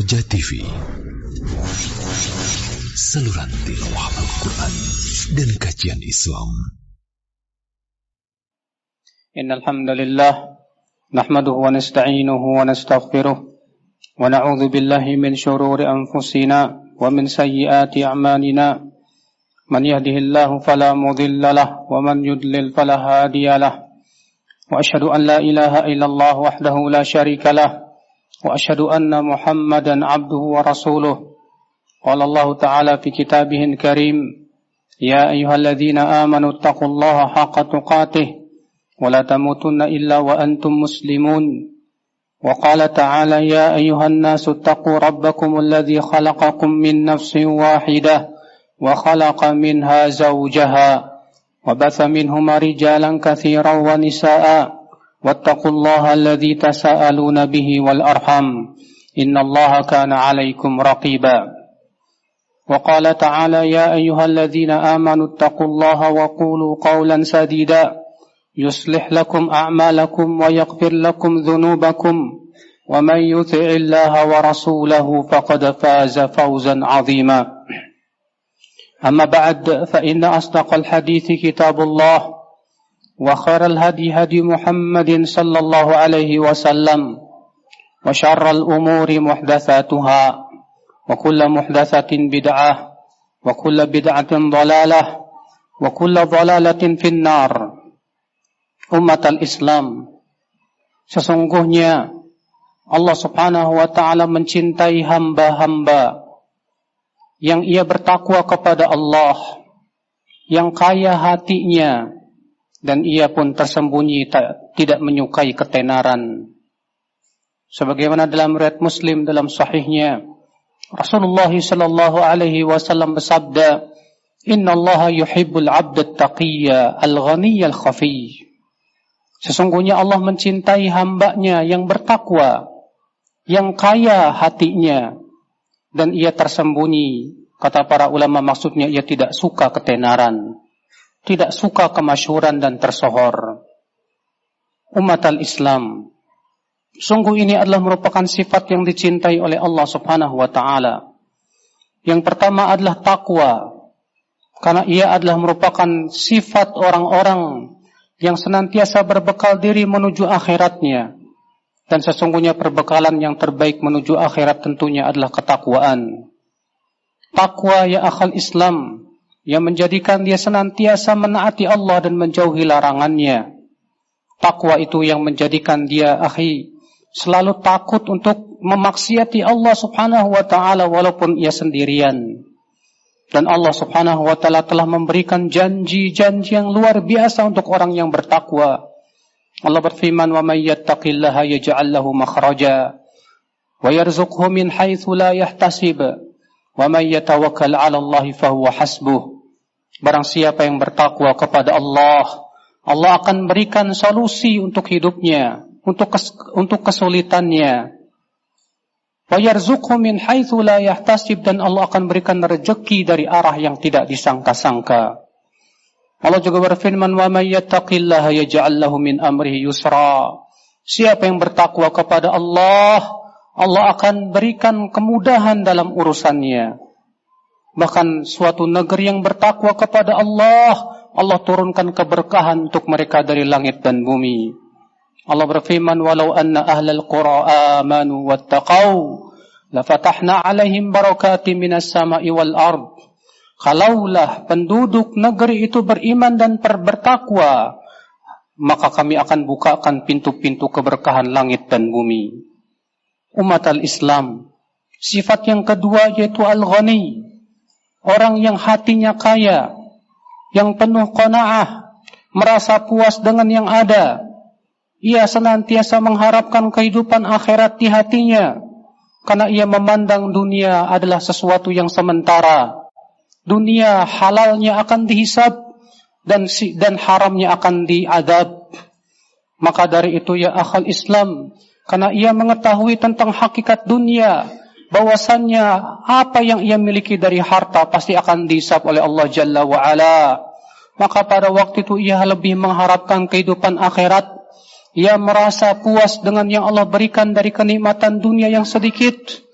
Roja TV, saluran tilawah Al-Quran dan kajian Islam. Innal hamdalillah nahmaduhu wa nasta'inuhu wa nastaghfiruh wa na'udzu billahi min shururi anfusina wa min sayyiati a'malina. Man yahdihillahu fala mudilla lahu wa man yudlil fala hadiya lahu. Wa asyhadu an la ilaha illallah wahdahu la syarika lahu wa asyhadu anna Muhammadan abduhu wa rasuluh. Qala Allah ta'ala fi kitabihil karim, ya ayyuhalladzina amanu taqullaha haqqa tuqatih wa la tamutunna illa wa antum muslimun. Wa qala ta'ala ya ayyuhan nasu taqu rabbakum alladzi khalaqakum min nafsin wahidah wa khalaqa minha zawjaha wa batha minhuma rijalan katsiran wa nisaa'a wattaqullaha alladzi tasaaluna bihi wal arham innallaha kana 'alaikum raqiba. Wa qala ta'ala ya ayyuhalladzina amanu taqullaha wa qulu qawlan sadida yuslih lakum a'malakum wa yaghfir lakum dhunubakum wa man yuti'illaha wa rasulahu faqad faza fawzan 'azima. Amma ba'd, fa inna asdaqal hadithi kitabullah wa khairal hadi hadi Muhammadin sallallahu alaihi wasallam wa syarral umuri muhdatsatuha wa kullu muhdatsatin bid'ah wa kullu bid'atin dhalalah wa kullu dhalalatin finnar. Umatal Islam, sesungguhnya Allah subhanahu wa ta'ala mencintai hamba-hamba yang ia bertakwa kepada Allah, yang kaya hatinya, dan ia pun tersembunyi tidak menyukai ketenaran. Sebagaimana dalam riwayat Muslim dalam sahihnya, Rasulullah sallallahu alaihi wasallam bersabda, "Innallaha yuhibbul 'abda at-taqiyya al-ghaniyya al-khafiy." Sesungguhnya Allah mencintai hambanya yang bertakwa, yang kaya hatinya, dan ia tersembunyi. Kata para ulama, maksudnya ia tidak suka ketenaran, tidak suka kemasyhuran dan tersohor. Umat al-Islam, sungguh ini adalah merupakan sifat yang dicintai oleh Allah subhanahu wa ta'ala. Yang pertama adalah takwa, karena ia adalah merupakan sifat orang-orang yang senantiasa berbekal diri menuju akhiratnya. Dan sesungguhnya perbekalan yang terbaik menuju akhirat tentunya adalah ketakwaan. Takwa ya akhal Islam, yang menjadikan dia senantiasa menaati Allah dan menjauhi larangannya. Takwa itu yang menjadikan dia selalu takut untuk memaksiati Allah subhanahu wa ta'ala walaupun ia sendirian. Dan Allah subhanahu wa ta'ala telah memberikan janji-janji yang luar biasa untuk orang yang bertakwa. Allah berfirman, wa may yattaqillaha yaj'al lahu makhraja wa yarzuqhu min haitsu la yahtasib wa may yatawakkal 'ala Allahi fahuwa hasbuh. Barang siapa yang bertakwa kepada Allah, Allah akan berikan solusi untuk hidupnya, untuk kesulitannya. Wa yarzuqhu min haitsu la yahtasib, dan Allah akan berikan rezeki dari arah yang tidak disangka-sangka. Allah juga berfirman, wa may yattaqillaha yaj'al lahu min amrihi yusra. Siapa yang bertakwa kepada Allah, Allah akan berikan kemudahan dalam urusannya. Bahkan suatu negeri yang bertakwa kepada Allah, Allah turunkan keberkahan untuk mereka dari langit dan bumi. Allah berfirman, walau anna ahlal qura amanu wattaqau lafatahna 'alaihim barakatim minas sama'i wal ard. Kalaulah penduduk negeri itu beriman dan bertakwa, maka kami akan bukakan pintu-pintu keberkahan langit dan bumi. Umat al-Islam, sifat yang kedua yaitu al-ghani, orang yang hatinya kaya, yang penuh qanaah, merasa puas dengan yang ada. Ia senantiasa mengharapkan kehidupan akhirat di hatinya, karena ia memandang dunia adalah sesuatu yang sementara. Dunia halalnya akan dihisab dan haramnya akan diadab. Maka dari itu ya akhal Islam, karena ia mengetahui tentang hakikat dunia, bahwasannya apa yang ia miliki dari harta pasti akan dihisab oleh Allah Jalla wa Ala. Maka pada waktu itu ia lebih mengharapkan kehidupan akhirat. Ia merasa puas dengan yang Allah berikan dari kenikmatan dunia yang sedikit.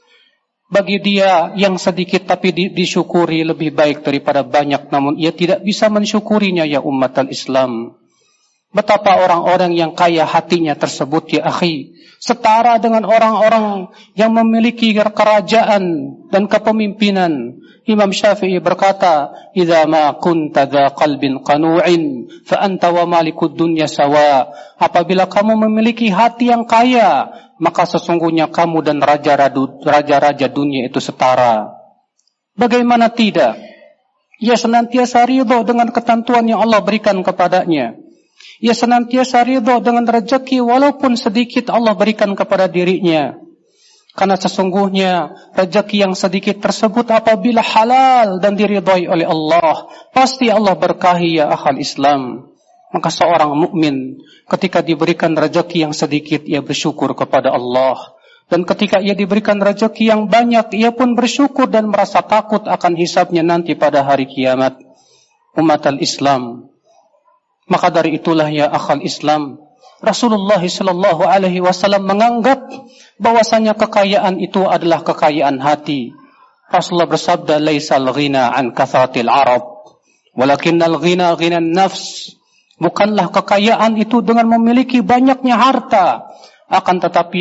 Bagi dia yang sedikit tapi disyukuri lebih baik daripada banyak, namun ia tidak bisa mensyukurinya ya ummatal Islam. Betapa orang-orang yang kaya hatinya tersebut ya akhi, setara dengan orang-orang yang memiliki kerajaan dan kepemimpinan. Imam Syafi'i berkata, "Idza ma kunta dza qalbin qanu'in fa anta wa malikud dunya sawa." Apabila kamu memiliki hati yang kaya, maka sesungguhnya kamu dan raja-raja dunia itu setara. Bagaimana tidak? Ia senantiasa ridho dengan ketentuan yang Allah berikan kepadanya. Ia senantiasa ridho dengan rezeki walaupun sedikit Allah berikan kepada dirinya. Karena sesungguhnya rezeki yang sedikit tersebut apabila halal dan diridhai oleh Allah, pasti Allah berkahi ya akhal Islam. Maka seorang mukmin ketika diberikan rezeki yang sedikit, ia bersyukur kepada Allah. Dan ketika ia diberikan rezeki yang banyak, ia pun bersyukur dan merasa takut akan hisabnya nanti pada hari kiamat. Umatal Islam. Maka dari itulah ya akhal Islam, Rasulullah sallallahu alaihi wasallam menganggap bahwasanya kekayaan itu adalah kekayaan hati. Rasulullah bersabda, "Laisal ghina an kathratil arab, walakinnal ghina ghinan nafs." Bukanlah kekayaan itu dengan memiliki banyaknya harta, akan tetapi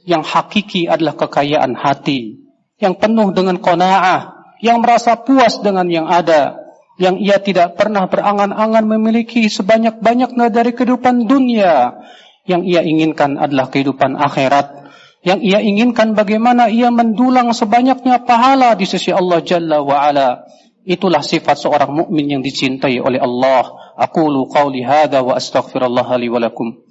yang hakiki adalah kekayaan hati, yang penuh dengan qanaah, yang merasa puas dengan yang ada, yang ia tidak pernah berangan-angan memiliki sebanyak-banyaknya dari kehidupan dunia. Yang ia inginkan adalah kehidupan akhirat. Yang ia inginkan bagaimana ia mendulang sebanyaknya pahala di sisi Allah Jalla wa'ala. Itulah sifat seorang mukmin yang dicintai oleh Allah. Aqulu qawli hadha wa astaghfirullah li wa lakum.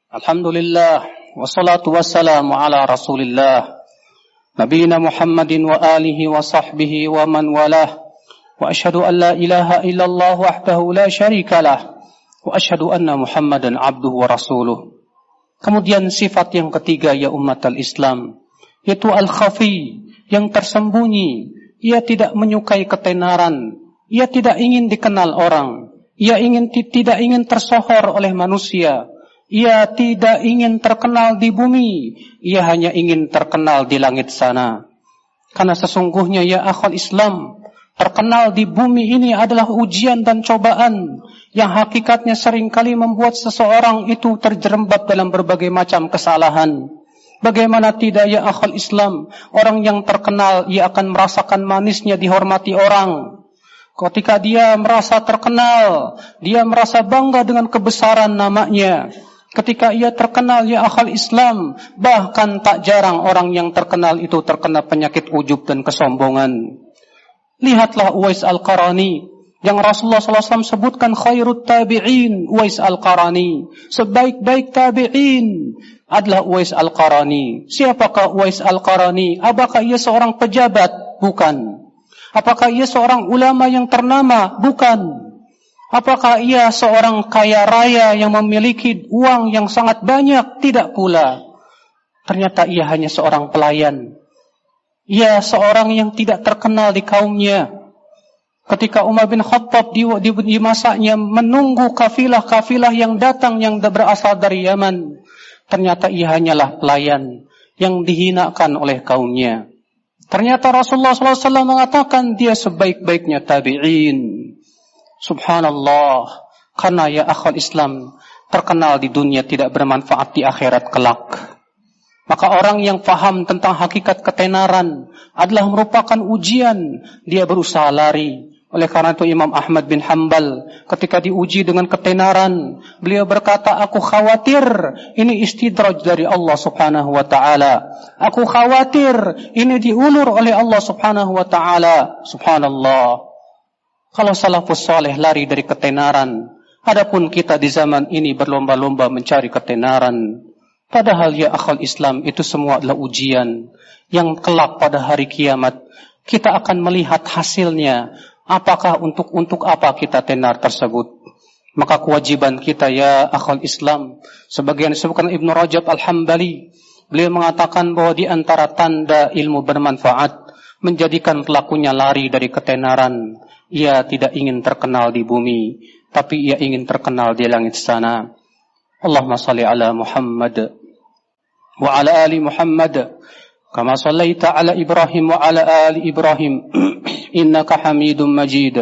Alhamdulillah, wassalatu wassalamu ala rasulillah, nabiyina Muhammadin wa alihi wa sahbihi wa man walah, wa ashhadu an la ilaha illallah wahdahu la syarika lah, wa ashhadu anna Muhammadan abduhu wa rasuluh. Kemudian sifat yang ketiga ya umat al-Islam, yaitu al-khafi, yang tersembunyi. Ia tidak menyukai ketenaran, ia tidak ingin dikenal orang, ia tidak ingin tersohor oleh manusia. Ia tidak ingin terkenal di bumi, ia hanya ingin terkenal di langit sana. Karena sesungguhnya ya akhwal Islam, terkenal di bumi ini adalah ujian dan cobaan yang hakikatnya seringkali membuat seseorang itu terjerembab dalam berbagai macam kesalahan. Bagaimana tidak ya akhwal Islam, orang yang terkenal ia akan merasakan manisnya dihormati orang. Ketika dia merasa terkenal, dia merasa bangga dengan kebesaran namanya. Ketika ia terkenal ya akhal Islam, bahkan tak jarang orang yang terkenal itu terkena penyakit ujub dan kesombongan. Lihatlah Uwais Al-Qarani yang Rasulullah SAW sebutkan khairut tabi'in, Uwais Al-Qarani. Sebaik-baik tabi'in adalah Uwais Al-Qarani. Siapakah Uwais Al-Qarani? Apakah ia seorang pejabat? Bukan. Apakah ia seorang ulama yang ternama? Bukan. Apakah ia seorang kaya raya yang memiliki uang yang sangat banyak? Tidak pula. Ternyata ia hanya seorang pelayan. Ia seorang yang tidak terkenal di kaumnya. Ketika Umar bin Khattab di masanya menunggu kafilah-kafilah yang datang yang berasal dari Yaman, ternyata ia hanyalah pelayan yang dihinakan oleh kaumnya. Ternyata Rasulullah SAW mengatakan dia sebaik-baiknya tabi'in. Subhanallah, karena ya akhwal Islam, terkenal di dunia tidak bermanfaat di akhirat kelak. Maka orang yang faham tentang hakikat ketenaran adalah merupakan ujian, dia berusaha lari. Oleh karena itu Imam Ahmad bin Hanbal ketika diuji dengan ketenaran, beliau berkata, aku khawatir ini istidraj dari Allah subhanahu wa ta'ala. Aku khawatir ini diulur oleh Allah subhanahu wa ta'ala. Subhanallah. Kalau salafus saleh lari dari ketenaran, adapun kita di zaman ini berlomba-lomba mencari ketenaran. Padahal ya akhal Islam, itu semua adalah ujian yang kelak pada hari kiamat kita akan melihat hasilnya. Apakah untuk apa kita tenar tersebut? Maka kewajiban kita ya akhal Islam, sebagian disebutkan Ibnu Rajab Al-Hambali, beliau mengatakan bahwa di antara tanda ilmu bermanfaat menjadikan pelakunya lari dari ketenaran. Ia tidak ingin terkenal di bumi, tapi ia ingin terkenal di langit sana. Allahumma salli ala Muhammad wa ala ali Muhammad kama sallaita ala Ibrahim wa ala ali Ibrahim innaka Hamidum Majid.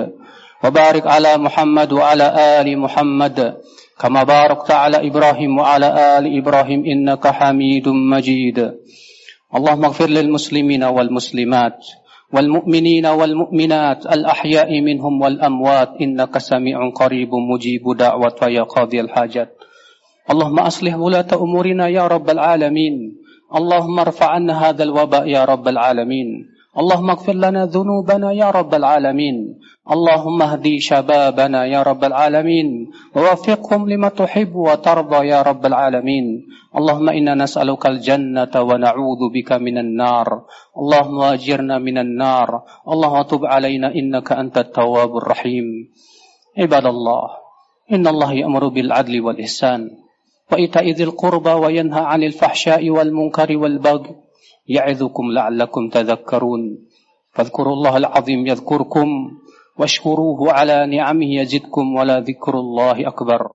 Wa barik ala Muhammad wa ala ali Muhammad kama barakta ala Ibrahim wa ala ali Ibrahim innaka Hamidum Majid. Allahumma ighfir lil muslimina wal muslimat wal mu'minina wal mu'minat al ahya'i minhum wal amwat innaka sami'un qaribun mujibu da'wat wa ya qadhiyal hajat. Allahumma aslih wulata umurina ya rabbal alamin. Allahumma irfa' 'anna hadzal waba' ya rabbal alamin. Allahumma ighfir lana dhunubana ya rabbal alamin. Allahumma hdi shababana ya rabbal alamin wa waffiqhum lima tuhibbu wa tarda ya rabbal alamin. Allahumma inna nas'aluka al-jannata wa na'udzu bika minan nar. Allahumma ajirna minan nar. Allahumma tub 'alaina innaka antat tawwabur rahim. Ibadallah, inna Allah ya'muru bil 'adli wal ihsan wa ita'i dzil qurba wa yanha 'anil fahsya'i wal munkari wal baghi ya'idzukum la'allakum tadhakkarun. Fadhkurullahal 'azim yadhkurkum washkuruhu 'ala ni'amihi yazidkum wa la dzikrullahi akbar.